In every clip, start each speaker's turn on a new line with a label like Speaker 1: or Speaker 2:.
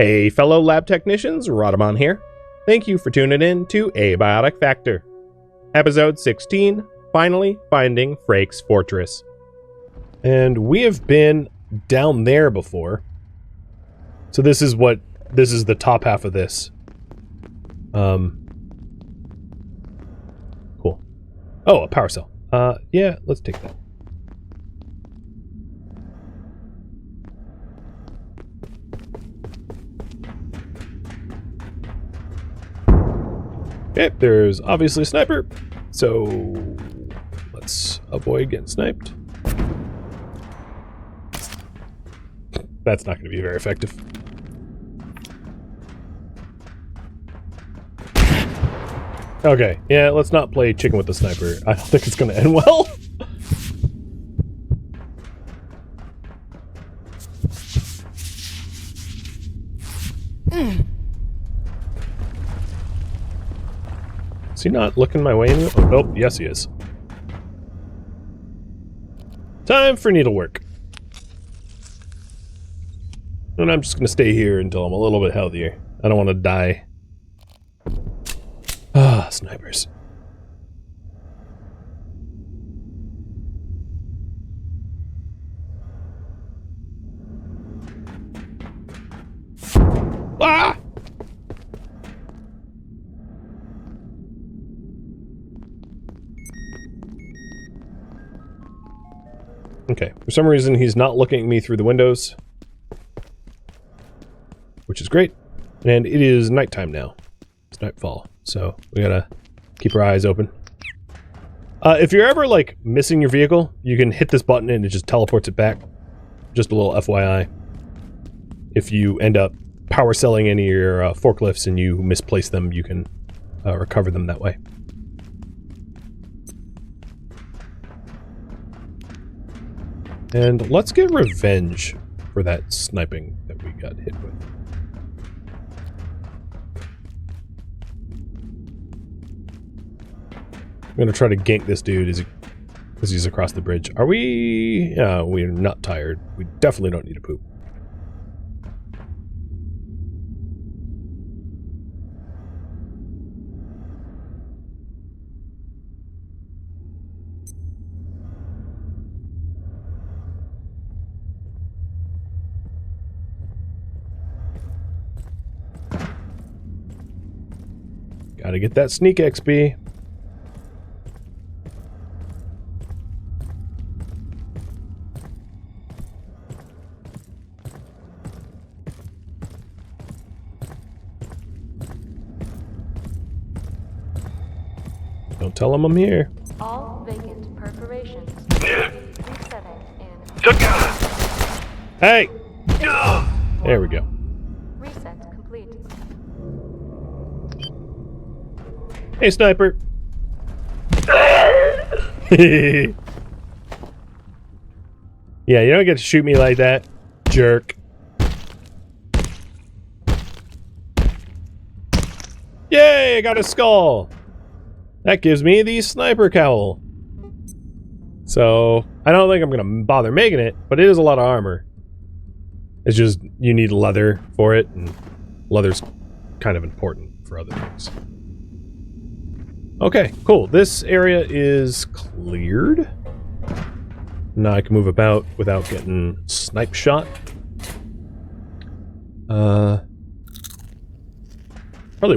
Speaker 1: Hey fellow lab technicians, Rhadamant here. Thank you for tuning in to Abiotic Factor. Episode 16, finally finding Frake's fortress. And we have been down there before. So this is the top half of this. Cool. Oh, a power cell. Yeah, let's take that. Okay, there's obviously a sniper, so let's avoid getting sniped. That's not going to be very effective. Okay, yeah, let's not play chicken with the sniper. I don't think it's going to end well. Is he not looking my way anymore? Oh, nope, yes he is. Time for needlework. And I'm just going to stay here until I'm a little bit healthier. I don't want to die. Ah, snipers. Ah! Okay, for some reason he's not looking at me through the windows, which is great. And it is nighttime now. It's nightfall, so we gotta keep our eyes open. If you're ever like missing your vehicle, you can hit this button and it just teleports it back. Just a little FYI. If you end up power selling any of your forklifts and you misplace them, you can recover them that way. And let's get revenge for that sniping that we got hit with. I'm gonna try to gank this dude as he's across the bridge. Are we? We're not tired. We definitely don't need to poop. Gotta get that sneak XP. Don't tell him I'm here.
Speaker 2: All vacant perforations. Resetting in.
Speaker 1: Hey! There we go.
Speaker 2: Reset complete.
Speaker 1: Hey, sniper. Yeah, you don't get to shoot me like that, jerk. Yay, I got a skull. That gives me the sniper cowl. So, I don't think I'm gonna bother making it, but it is a lot of armor. It's just, you need leather for it, and leather's kind of important for other things. Okay, cool. This area is cleared. Now I can move about without getting snipe shot. Probably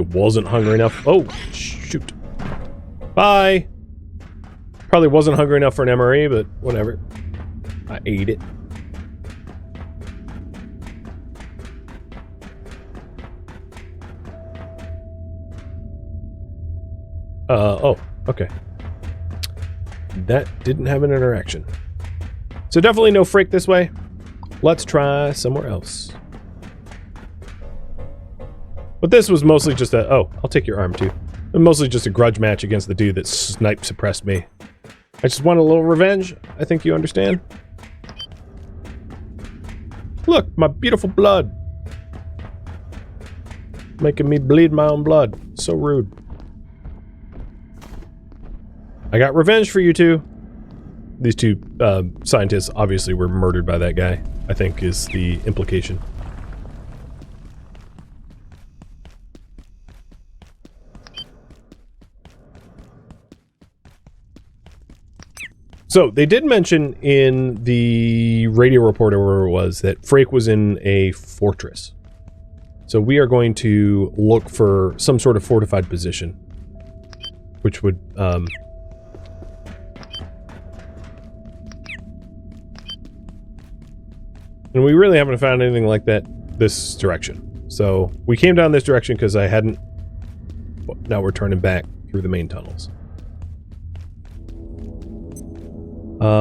Speaker 1: wasn't hungry enough. Oh, shoot. Bye! Probably wasn't hungry enough for an MRE, but whatever. I ate it. Oh, okay. That didn't have an interaction. So definitely no Frake this way. Let's try somewhere else. But this was mostly just a... Oh, I'll take your arm too. Mostly just a grudge match against the dude that snipe suppressed me. I just want a little revenge. I think you understand. Look, my beautiful blood. Making me bleed my own blood. So rude. I got revenge for you two. These two scientists obviously were murdered by that guy, I think is the implication. So they did mention in the radio report or wherever it was that Frake was in a fortress. So we are going to look for some sort of fortified position, which would and we really haven't found anything like that this direction. So we came down this direction because I hadn't. Well, now we're turning back through the main tunnels.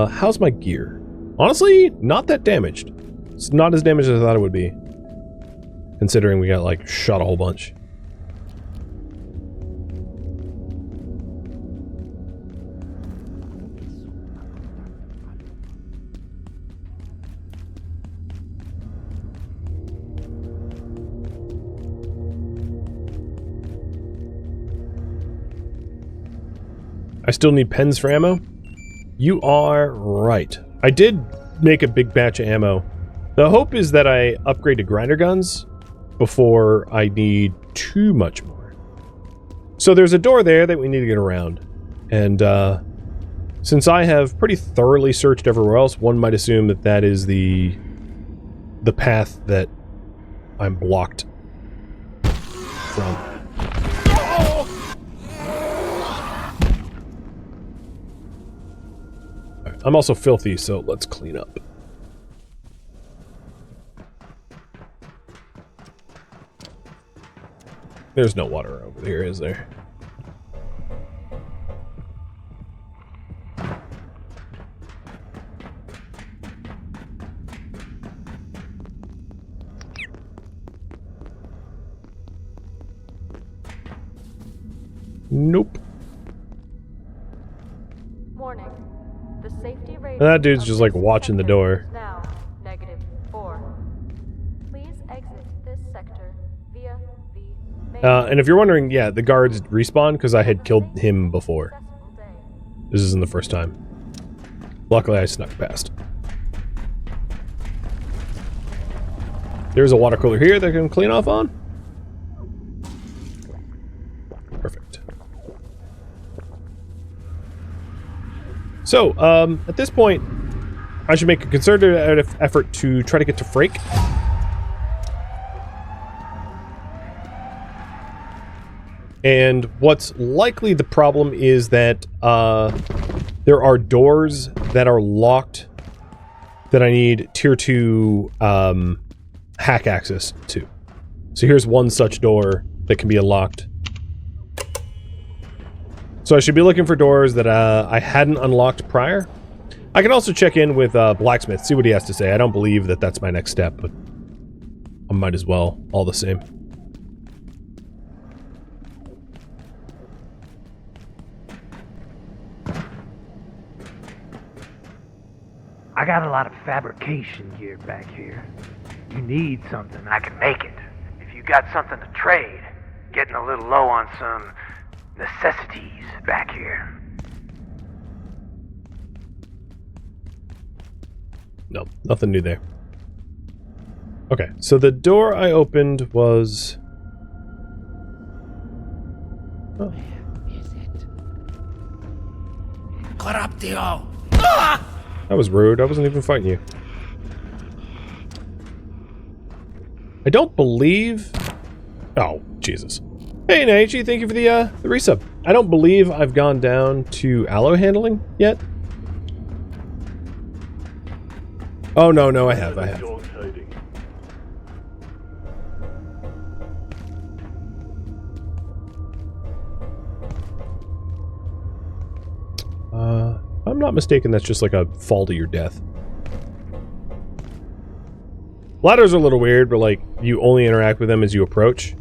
Speaker 1: How's my gear? Honestly, not that damaged. It's not as damaged as I thought it would be. Considering we got, like, shot a whole bunch. I still need pens for ammo? You are right. I did make a big batch of ammo. The hope is that I upgrade to grinder guns before I need too much more. So there's a door there that we need to get around. And since I have pretty thoroughly searched everywhere else, one might assume that that is the path that I'm blocked from. I'm also filthy, so let's clean up. There's no water over here, is there? Nope.
Speaker 2: Warning. The safety rating
Speaker 1: That dude's
Speaker 2: of
Speaker 1: just like
Speaker 2: this
Speaker 1: watching the
Speaker 2: sector
Speaker 1: door.
Speaker 2: is now -4. Please exit this sector via the main
Speaker 1: And if you're wondering, yeah, the guards respawn because I had killed him before.
Speaker 2: successful day.
Speaker 1: This isn't the first time. Luckily, I snuck past. There's a water cooler here that I can clean off on. Perfect. So, at this point, I should make a concerted effort to try to get to Frake. And what's likely the problem is that there are doors that are locked that I need tier 2 hack access to. So here's one such door that can be unlocked. So I should be looking for doors that I hadn't unlocked prior. I can also check in with Blacksmith, see what he has to say. I don't believe that that's my next step, but I might as well, all the same.
Speaker 3: I got a lot of fabrication gear back here. You need something, I can make it. If you got something to trade, getting a little low on some necessities back here.
Speaker 1: No, nothing new there. Okay, so the door I opened was... Oh.
Speaker 4: Is it? Corruptio!
Speaker 1: That was rude. I wasn't even fighting you. I don't believe... Oh, Jesus. Hey, Naichi, thank you for the resub. I don't believe I've gone down to alloy handling yet. Oh, no, I have. If I'm not mistaken, that's just like a fall to your death. Ladders are a little weird, but like, you only interact with them as you approach.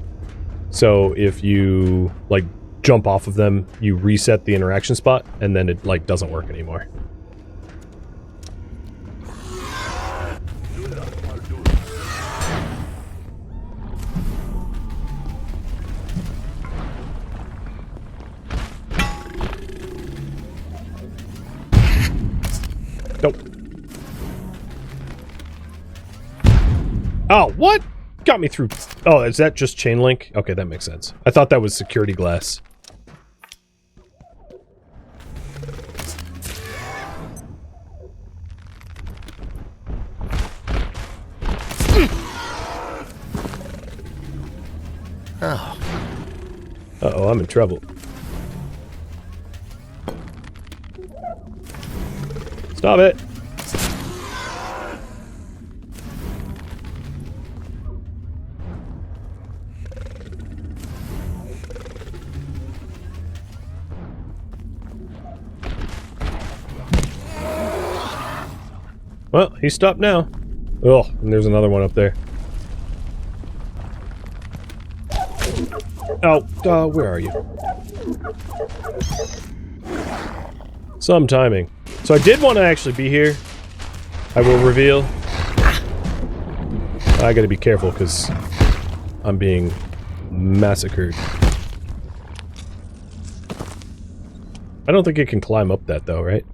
Speaker 1: So if you, like, jump off of them, you reset the interaction spot, and then it, like, doesn't work anymore. Nope. Oh, what? Got me through. Oh, is that just chain link? Okay, that makes sense. I thought that was security glass.
Speaker 4: Oh.
Speaker 1: Uh-oh, I'm in trouble. Stop it! Well, he stopped now. Oh, and there's another one up there. Oh, where are you? Some timing. So I did want to actually be here. I will reveal. I gotta be careful because I'm being massacred. I don't think it can climb up that though, right?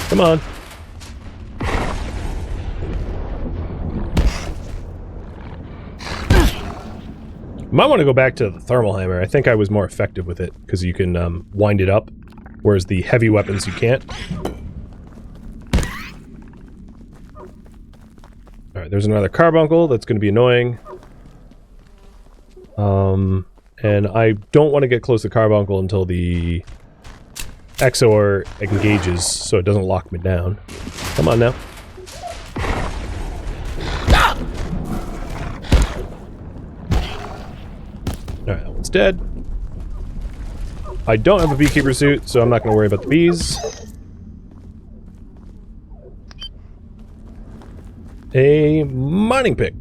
Speaker 1: Come on. Might want to go back to the thermal hammer. I think I was more effective with it because you can wind it up, whereas the heavy weapons you can't. Alright, there's another carbuncle that's going to be annoying. And I don't want to get close to carbuncle until the XOR engages, so it doesn't lock me down. Come on now. Alright, that one's dead. I don't have a beekeeper suit, so I'm not going to worry about the bees. A mining pick.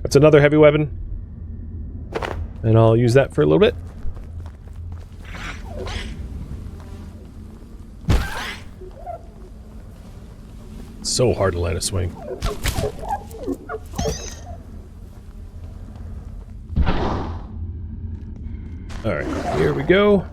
Speaker 1: That's another heavy weapon. And I'll use that for a little bit. So hard to land a swing. Alright, here we go.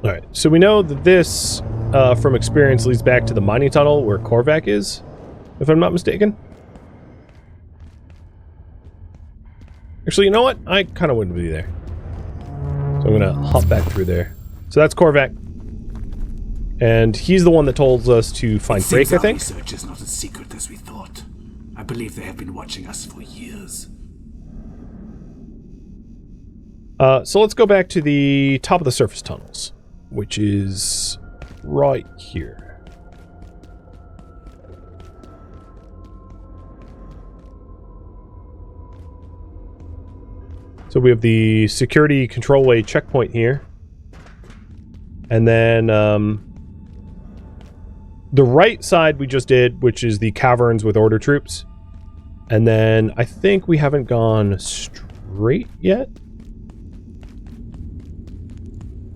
Speaker 1: Alright, so we know that this, from experience, leads back to the mining tunnel where Korvac is, if I'm not mistaken. Actually, you know what? I kind of wouldn't be there. So I'm going to hop back through there. So that's Korvac. And he's the one that told us to find Frake, I think.
Speaker 5: Research is not as secret as we thought. I believe they have been watching us for years.
Speaker 1: So let's go back to the top of the surface tunnels, which is right here. So we have the security controlway checkpoint here. And then the right side we just did, which is the caverns with order troops. And then I think we haven't gone straight yet.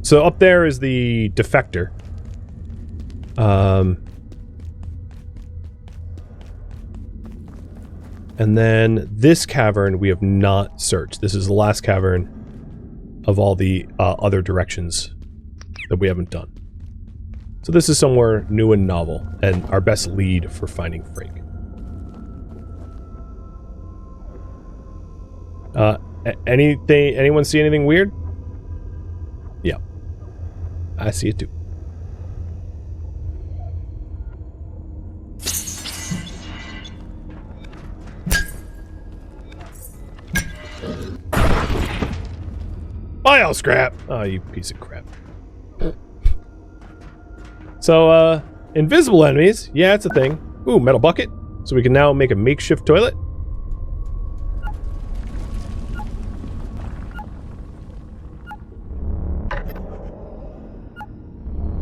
Speaker 1: So up there is the defector. And then this cavern we have not searched. This is the last cavern of all the other directions that we haven't done. So this is somewhere new and novel, and our best lead for finding Frake. Anyone see anything weird? Yeah. I see it too. Bile scrap! Oh, you piece of crap. So, invisible enemies. Yeah, it's a thing. Ooh, metal bucket. So we can now make a makeshift toilet.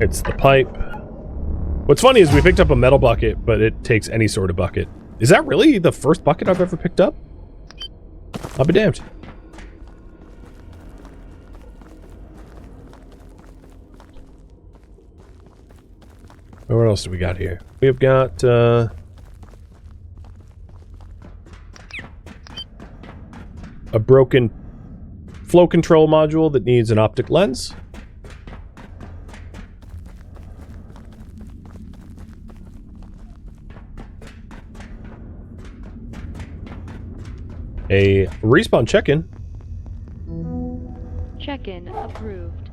Speaker 1: It's the pipe. What's funny is we picked up a metal bucket, but it takes any sort of bucket. Is that really the first bucket I've ever picked up? I'll be damned. What else do we got here? We have got, a broken flow control module that needs an optic lens. A respawn check-in.
Speaker 2: Check-in approved.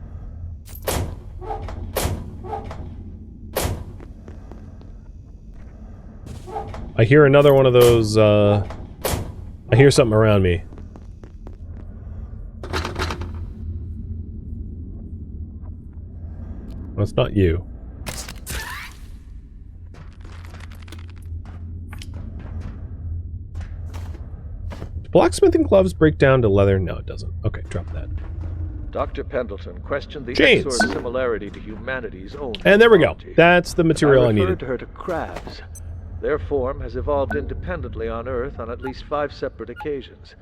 Speaker 1: I hear another one of those, I hear something around me. Well, it's not you. Do blacksmithing gloves break down to leather? No, it doesn't. Okay, drop that.
Speaker 6: Dr. Pendleton questioned the
Speaker 1: Chains.
Speaker 6: Exor's similarity to humanity's own.
Speaker 1: And there we go.
Speaker 6: mythology.
Speaker 1: That's the material I
Speaker 6: I
Speaker 1: needed.
Speaker 6: referred her to crabs. Their form has evolved independently on Earth on at least 5 separate occasions.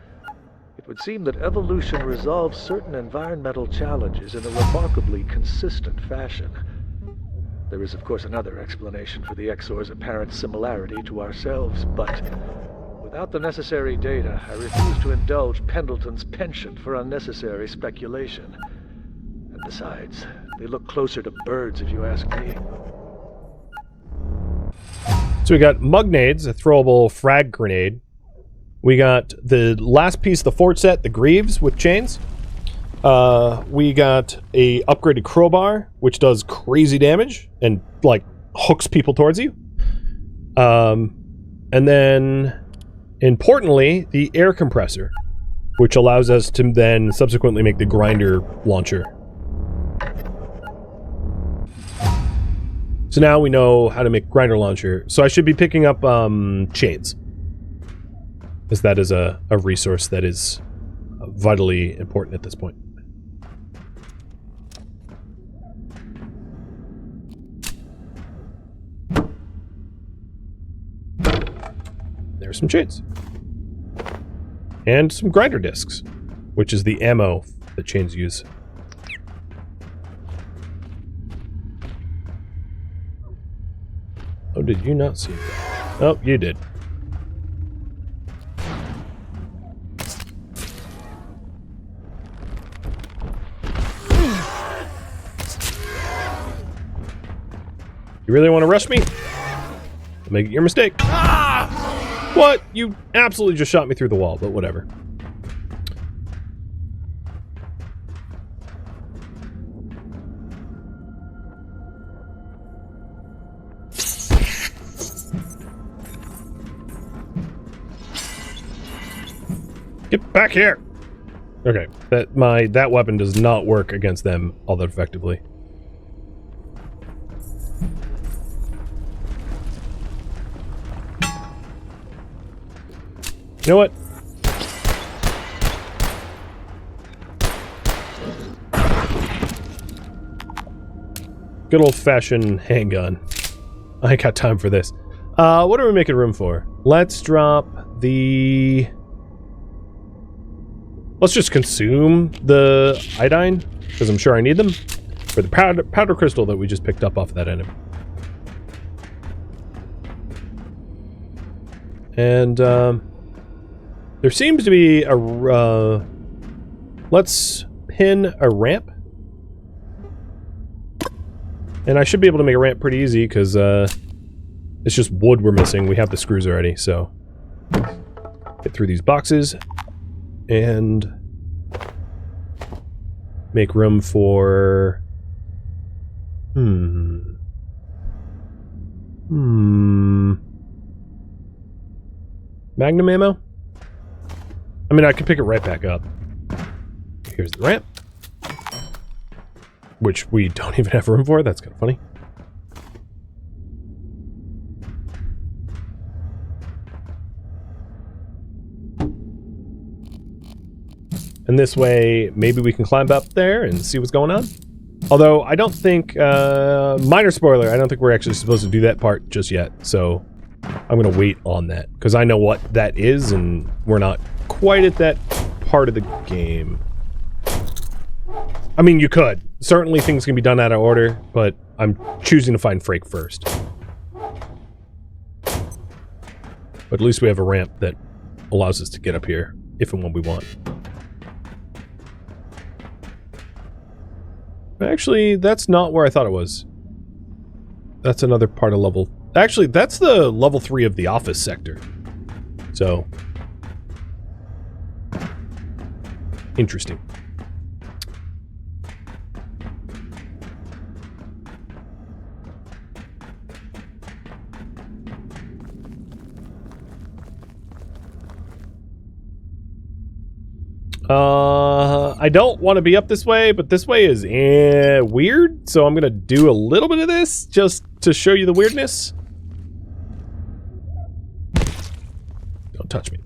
Speaker 6: It would seem that evolution resolves certain environmental challenges in a remarkably consistent fashion. There is, of course, another explanation for the Exor's apparent similarity to ourselves, but without the necessary data, I refuse to indulge Pendleton's penchant for unnecessary speculation. And besides, they look closer to birds, if you ask me.
Speaker 1: So we got Mugnades, a throwable frag grenade. We got the last piece of the fort set, the Greaves with chains. We got a upgraded crowbar, which does crazy damage and like hooks people towards you. And then, importantly, the air compressor, which allows us to then subsequently make the grinder launcher. So now we know how to make grinder launcher. So I should be picking up chains, as that is a resource that is vitally important at this point. There's some chains. And some grinder discs, which is the ammo that chains use. Oh, did you not see that? Oh, you did. You really want to rush me? Make it your mistake. What? You absolutely just shot me through the wall, but whatever. Get back here! Okay, that weapon does not work against them all that effectively. You know what? Good old-fashioned handgun. I ain't got time for this. What are we making room for? Let's drop the... Let's just consume the iodine, because I'm sure I need them, for the powder crystal that we just picked up off of that enemy. And, there seems to be a, let's pin a ramp. And I should be able to make a ramp pretty easy, because, it's just wood we're missing. We have the screws already, so... Get through these boxes, and... make room for... Magnum ammo? I mean, I can pick it right back up. Here's the ramp. Which we don't even have room for. That's kind of funny. And this way, maybe we can climb up there and see what's going on. Although, I don't think... minor spoiler, I don't think we're actually supposed to do that part just yet. So, I'm going to wait on that. Because I know what that is, and we're not quite at that part of the game. I mean, you could. Certainly things can be done out of order, but I'm choosing to find Frake first. But at least we have a ramp that allows us to get up here, if and when we want. Actually, that's not where I thought it was. That's another part of level... Actually, that's the level 3 of the office sector. So... interesting. I don't want to be up this way, but this way is weird, so I'm gonna do a little bit of this just to show you the weirdness. Don't touch me.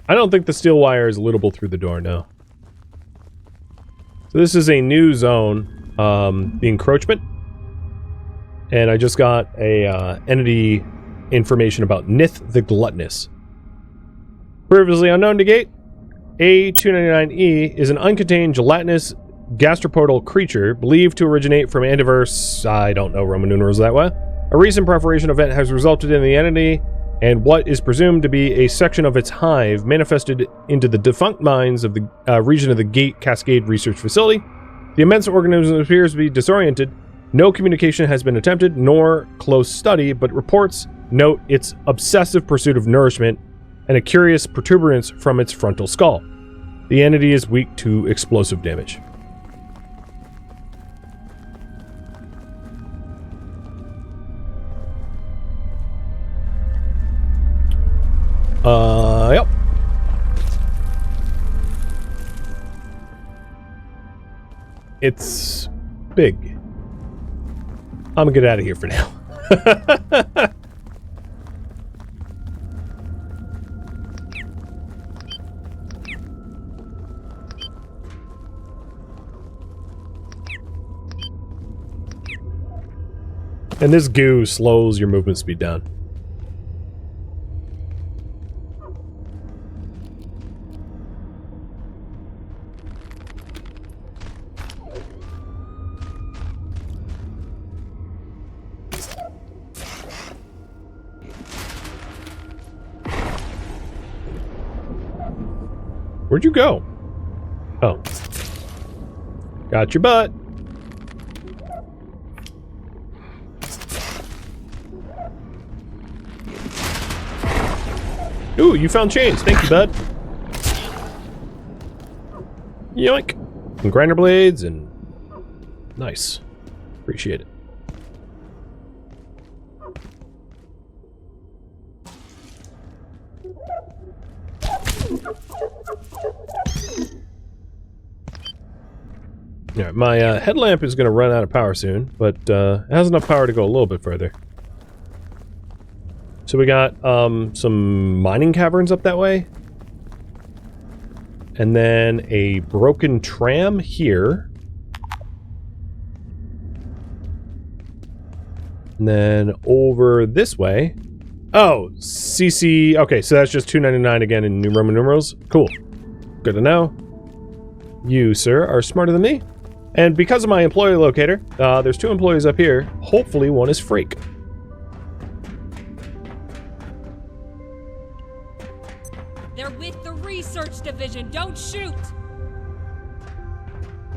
Speaker 1: I don't think the steel wire is lootable through the door, no. So this is a new zone, the encroachment. And I just got a entity information about Nith the Gluttonous. Previously unknown to Gate, A299E is an uncontained gelatinous gastropodal creature believed to originate from Antiverse, I don't know Roman numerals that way. A recent perforation event has resulted in the entity and what is presumed to be a section of its hive manifested into the defunct mines of the region of the Gate Cascade Research Facility. The immense organism appears to be disoriented. No communication has been attempted, nor close study, but reports note its obsessive pursuit of nourishment and a curious protuberance from its frontal skull. The entity is weak to explosive damage. Yep. It's big. I'm gonna get out of here for now. And this goo slows your movement speed down. Where'd you go? Oh. Got your butt. Ooh, you found chains. Thank you, bud. Yoink. And grinder blades and... nice. Appreciate it. Alright, my headlamp is going to run out of power soon, but it has enough power to go a little bit further. So we got some mining caverns up that way. And then a broken tram here. And then over this way. Oh, CC... okay, so that's just $2.99 again in new Roman numerals. Cool. Good to know. You, sir, are smarter than me. And because of my employee locator, there's 2 employees up here. Hopefully one is Frake.
Speaker 7: They're with the research division. Don't shoot!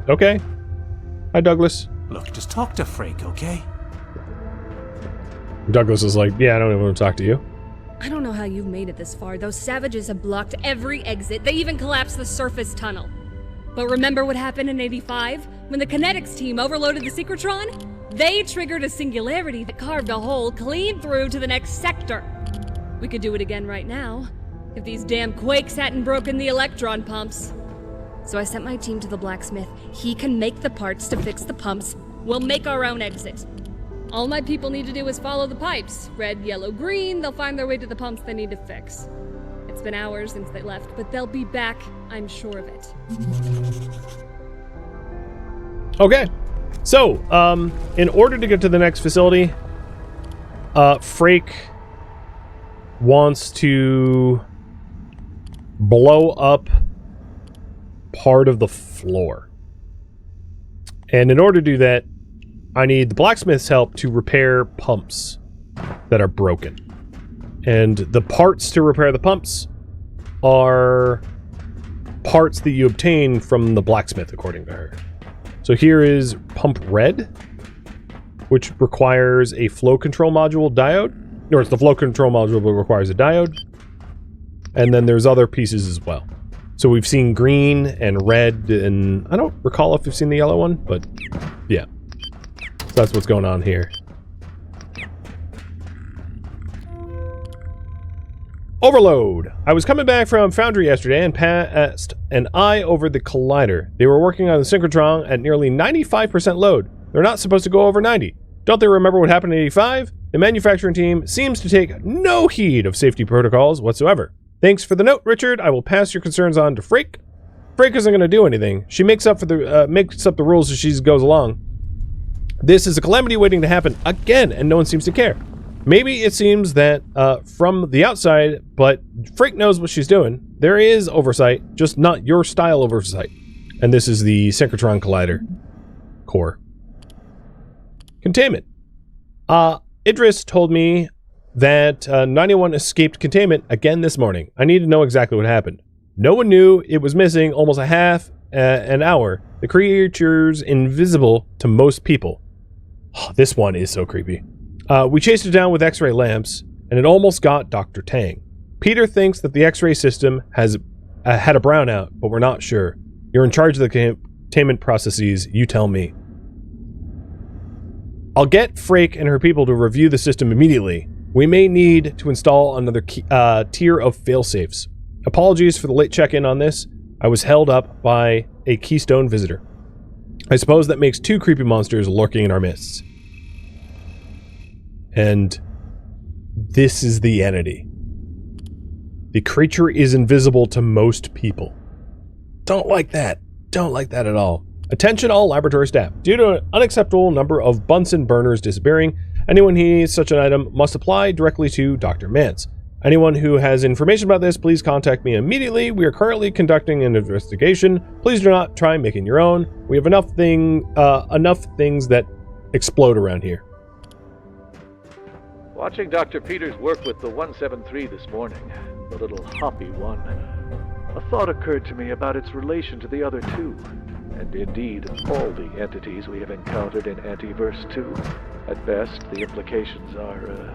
Speaker 1: Okay. Hi, Douglas.
Speaker 5: Look, just talk to Frake, okay?
Speaker 1: Douglas is like, yeah, I don't even want to talk to you.
Speaker 7: I don't know how you've made it this far. Those savages have blocked every exit. They even collapsed the surface tunnel. But remember what happened in 85? When the kinetics team overloaded the Secretron? They triggered a singularity that carved a hole clean through to the next sector. We could do it again right now, if these damn quakes hadn't broken the electron pumps. So I sent my team to the blacksmith. He can make the parts to fix the pumps. We'll make our own exit. All my people need to do is follow the pipes. Red, yellow, green, they'll find their way to the pumps they need to fix. It's been hours since they left, but they'll be back, I'm sure of it.
Speaker 1: Okay. So, in order to get to the next facility, Frake wants to blow up part of the floor. And in order to do that, I need the blacksmith's help to repair pumps that are broken. And the parts to repair the pumps are parts that you obtain from the blacksmith, according to her. So here is pump red, which requires a flow control module diode. Or it's the flow control module that requires a diode. And then there's other pieces as well. So we've seen green and red, and I don't recall if we've seen the yellow one, but yeah. So that's what's going on here. Overload. I was coming back from Foundry yesterday and passed an eye over the collider. They were working on the synchrotron at nearly 95% load. They're not supposed to go over 90. Don't they remember what happened in 85? The manufacturing team seems to take no heed of safety protocols whatsoever. Thanks for the note, Richard. I will pass your concerns on to Frake. Frake isn't going to do anything. She makes up the rules as she goes along. This is a calamity waiting to happen again, and no one seems to care. Maybe it seems that from the outside, but Frake knows what she's doing. There is oversight, just not your style of oversight. And this is the synchrotron collider core. Containment. Idris told me that 91 escaped containment again this morning. I need to know exactly what happened. No one knew it was missing almost a half an hour. The creature's invisible to most people. Oh, this one is so creepy. We chased it down with X-ray lamps, and it almost got Dr. Tang. Peter thinks that the X-ray system has had a brownout, but we're not sure. You're in charge of the containment processes. You tell me. I'll get Frake and her people to review the system immediately. We may need to install another tier of failsafes. Apologies for the late check-in on this. I was held up by a Keystone visitor. I suppose that makes two creepy monsters lurking in our midst. And this is the entity. The creature is invisible to most people. Don't like that. Don't like that at all. Attention all laboratory staff. Due to an unacceptable number of Bunsen burners disappearing, anyone who needs such an item must apply directly to Dr. Mance. Anyone who has information about this, please contact me immediately. We are currently conducting an investigation. Please do not try making your own. We have enough things that explode around here.
Speaker 6: Watching Dr. Peters work with the 173 this morning, the little hoppy one, a thought occurred to me about its relation to the other two, and indeed all the entities we have encountered in Antiverse 2. At best, the implications are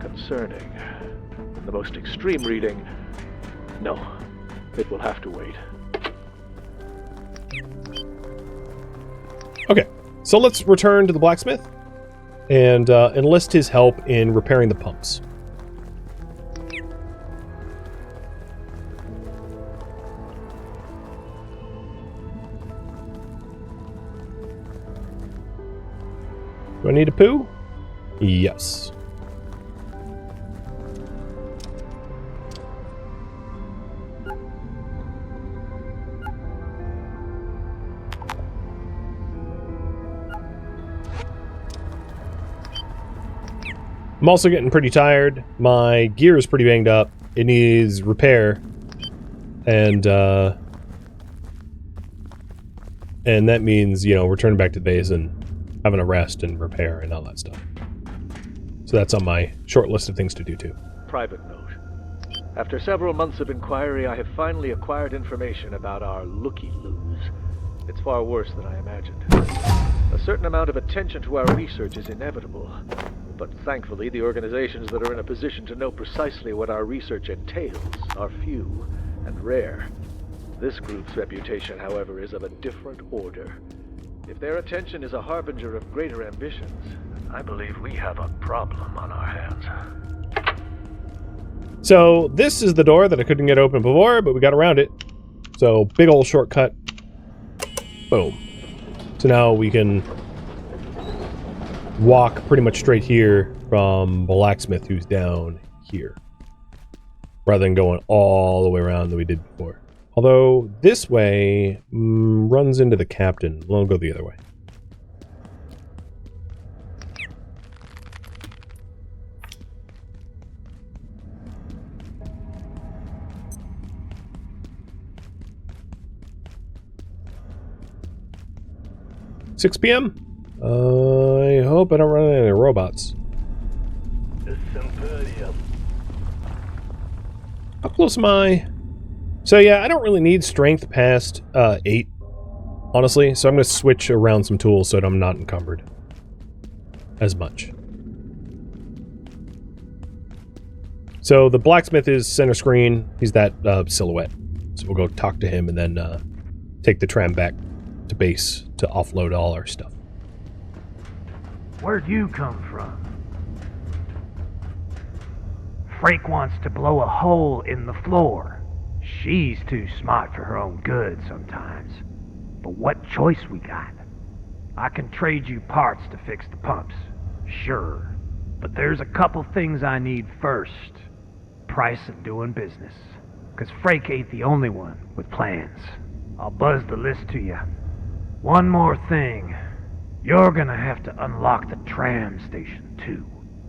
Speaker 6: concerning. The most extreme reading, no, it will have to wait.
Speaker 1: Okay, so let's return to the blacksmith and enlist his help in repairing the pumps. Do I need a poo? Yes. I'm also getting pretty tired. My gear is pretty banged up. It needs repair. And that means, you know, returning back to the base and having a rest and repair and all that stuff. So that's on my short list of things to do too.
Speaker 6: Private note. After several months of inquiry, I have finally acquired information about our looky-loos. It's far worse than I imagined. A certain amount of attention to our research is inevitable, but thankfully the organizations that are in a position to know precisely what our research entails are few and rare. This group's reputation, however, is of a different order. If their attention is a harbinger of greater ambitions, I believe we have a problem on our hands.
Speaker 1: So this is the door that I couldn't get open before, but we got around it. So big old shortcut. Boom. So now we can walk pretty much straight here from Blacksmith, who's down here, rather than going all the way around that we did before. Although this way runs into the captain. We'll go the other way. (6 p.m.) I hope I don't run into any robots. How close am I? So yeah, I don't really need strength past 8, honestly. So I'm going to switch around some tools so that I'm not encumbered as much. So the blacksmith is center screen. He's that silhouette. So we'll go talk to him and then take the tram back to base to offload all our stuff.
Speaker 3: Where'd you come from? Frake wants to blow a hole in the floor. She's too smart for her own good sometimes. But what choice we got? I can trade you parts to fix the pumps, sure. But there's a couple things I need first. Price of doing business. 'Cause Frake ain't the only one with plans. I'll buzz the list to you. One more thing. You're gonna have to unlock the tram station, too.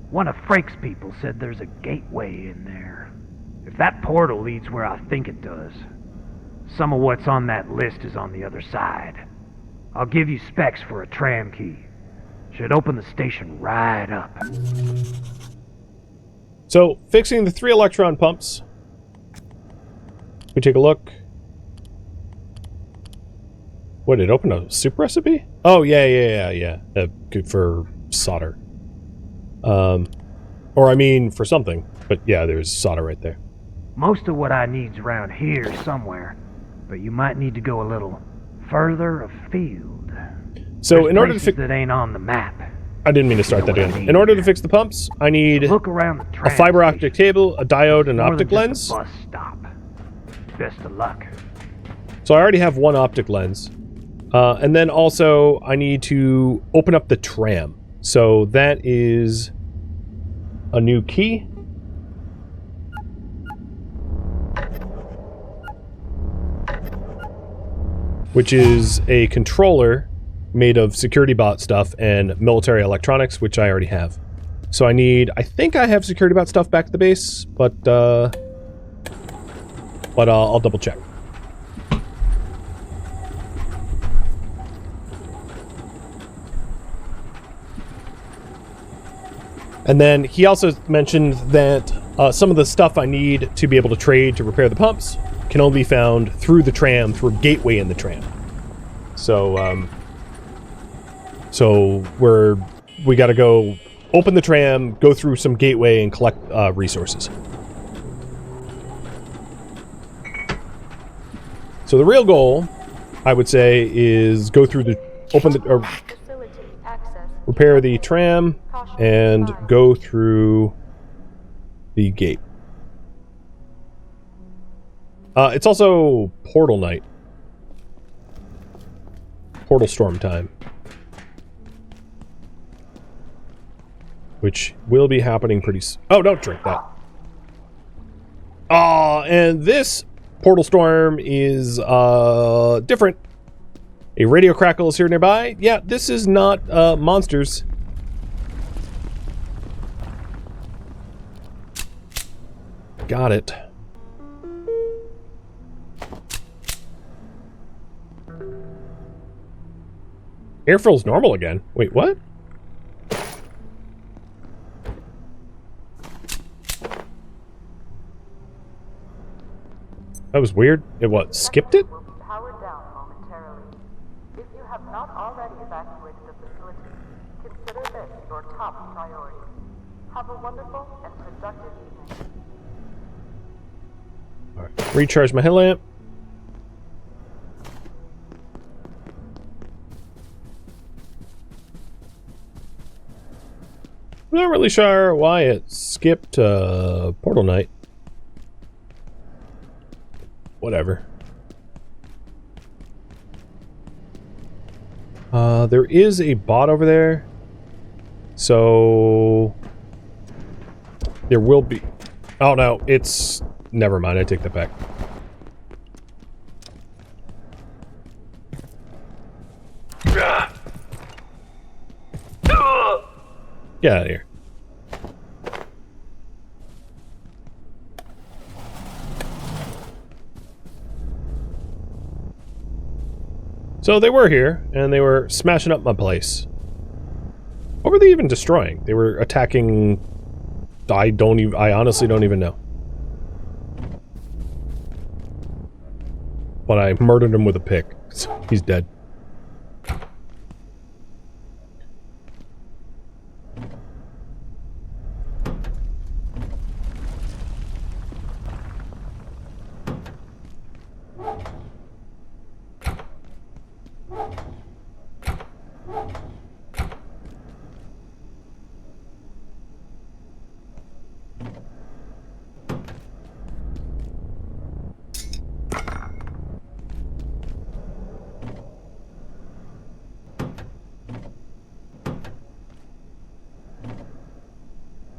Speaker 3: One of Frake's people said there's a gateway in there. If that portal leads where I think it does, some of what's on that list is on the other side. I'll give you specs for a tram key. Should open the station right up.
Speaker 1: So, fixing the 3 electron pumps. We take a look. What, did it open a soup recipe? Oh, yeah. Good for solder. Or I mean, for something. But yeah, there's solder right there.
Speaker 3: Most of what I need's around here somewhere, but you might need to go a little further afield.
Speaker 1: So
Speaker 3: There's
Speaker 1: in order to
Speaker 3: places
Speaker 1: fix...
Speaker 3: that ain't on the map.
Speaker 1: I didn't mean to start that
Speaker 3: You know
Speaker 1: in.
Speaker 3: what I mean?
Speaker 1: In order to fix the pumps, I need
Speaker 3: Look around the
Speaker 1: a
Speaker 3: tram
Speaker 1: fiber optic
Speaker 3: station.
Speaker 1: cable, a diode, and an
Speaker 3: More
Speaker 1: optic
Speaker 3: than just
Speaker 1: lens.
Speaker 3: a bus stop. Best of luck.
Speaker 1: So I already have one optic lens. And then also, I need to open up the tram. So that is a new key. Which is a controller made of security bot stuff and military electronics, which I already have. So I think I have security bot stuff back at the base, but I'll double check. And then he also mentioned that some of the stuff I need to be able to trade to repair the pumps can only be found through the tram, through a gateway in the tram. So, we gotta go open the tram, go through some gateway, and collect resources. So the real goal, I would say, is go through the
Speaker 2: Facility access.
Speaker 1: repair the tram and go through the gate. It's also portal night. Portal storm time. Which will be happening pretty soon. Oh, don't drink that. And this portal storm is different. A radio crackle is here nearby. Yeah, this is not monsters. Got it. Airfill's normal again. Wait, what? That was weird. It what? Skipped it?
Speaker 2: Will be powered down momentarily. If you have not already evacuated the facility, consider this your top priority. Have a wonderful and productive evening.
Speaker 1: Alright. Recharge my headlamp. I'm not really sure why it skipped Portal Night. Whatever. There is a bot over there. So there will be... Oh no, it's... Never mind, I take that back. Get out of here. So they were here, and they were smashing up my place. What were they even destroying? They were attacking... I honestly don't even know. But I murdered him with a pick. So he's dead.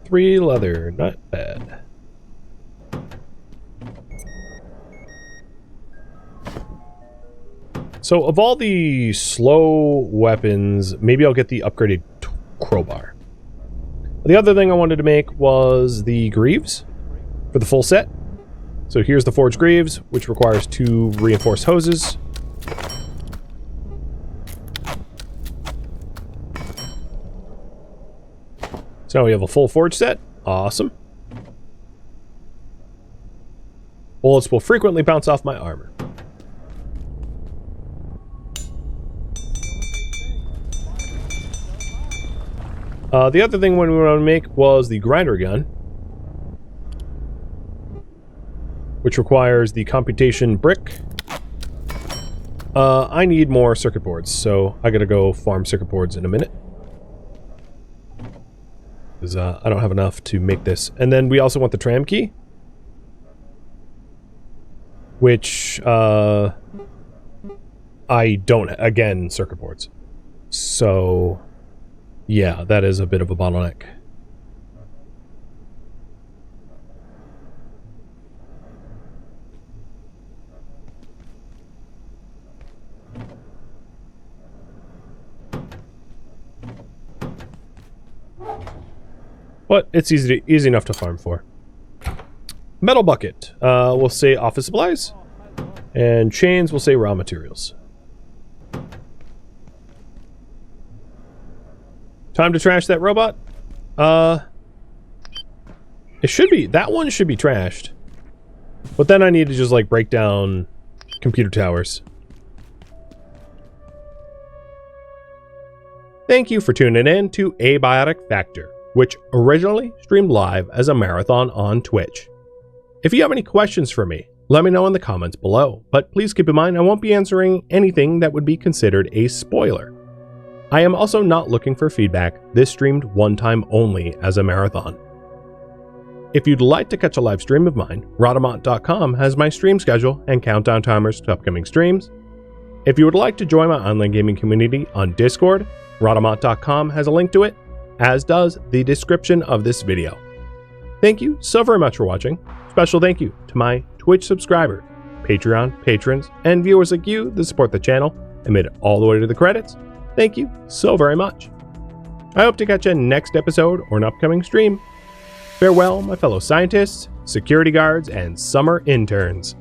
Speaker 1: Three leather, not bad. So of all the slow weapons, maybe I'll get the upgraded crowbar. The other thing I wanted to make was the greaves for the full set. So here's the forged greaves, which requires 2 reinforced hoses. So now we have a full forge set. Awesome. Bullets will frequently bounce off my armor. The other thing we wanted to make was the grinder gun, which requires the computation brick. I need more circuit boards, so I gotta go farm circuit boards in a minute. Because I don't have enough to make this. And then we also want the tram key, which I don't, again, circuit boards. So yeah, that is a bit of a bottleneck. But it's easy enough to farm for. Metal bucket, we'll say office supplies, and chains will say raw materials. Time to trash that robot. It should be, that one should be trashed. But then I need to just like break down computer towers. Thank you for tuning in to Abiotic Factor, which originally streamed live as a marathon on Twitch. If you have any questions for me, let me know in the comments below, but please keep in mind I won't be answering anything that would be considered a spoiler. I am also not looking for feedback. This streamed one time only as a marathon. If you'd like to catch a live stream of mine, Rhadamant.com has my stream schedule and countdown timers to upcoming streams. If you would like to join my online gaming community on Discord, Rhadamant.com has a link to it, as does the description of this video. Thank you so very much for watching. Special thank you to my Twitch subscribers, Patreon patrons, and viewers like you that support the channel and made it all the way to the credits. Thank you so very much. I hope to catch you next episode or an upcoming stream. Farewell, my fellow scientists, security guards, and summer interns.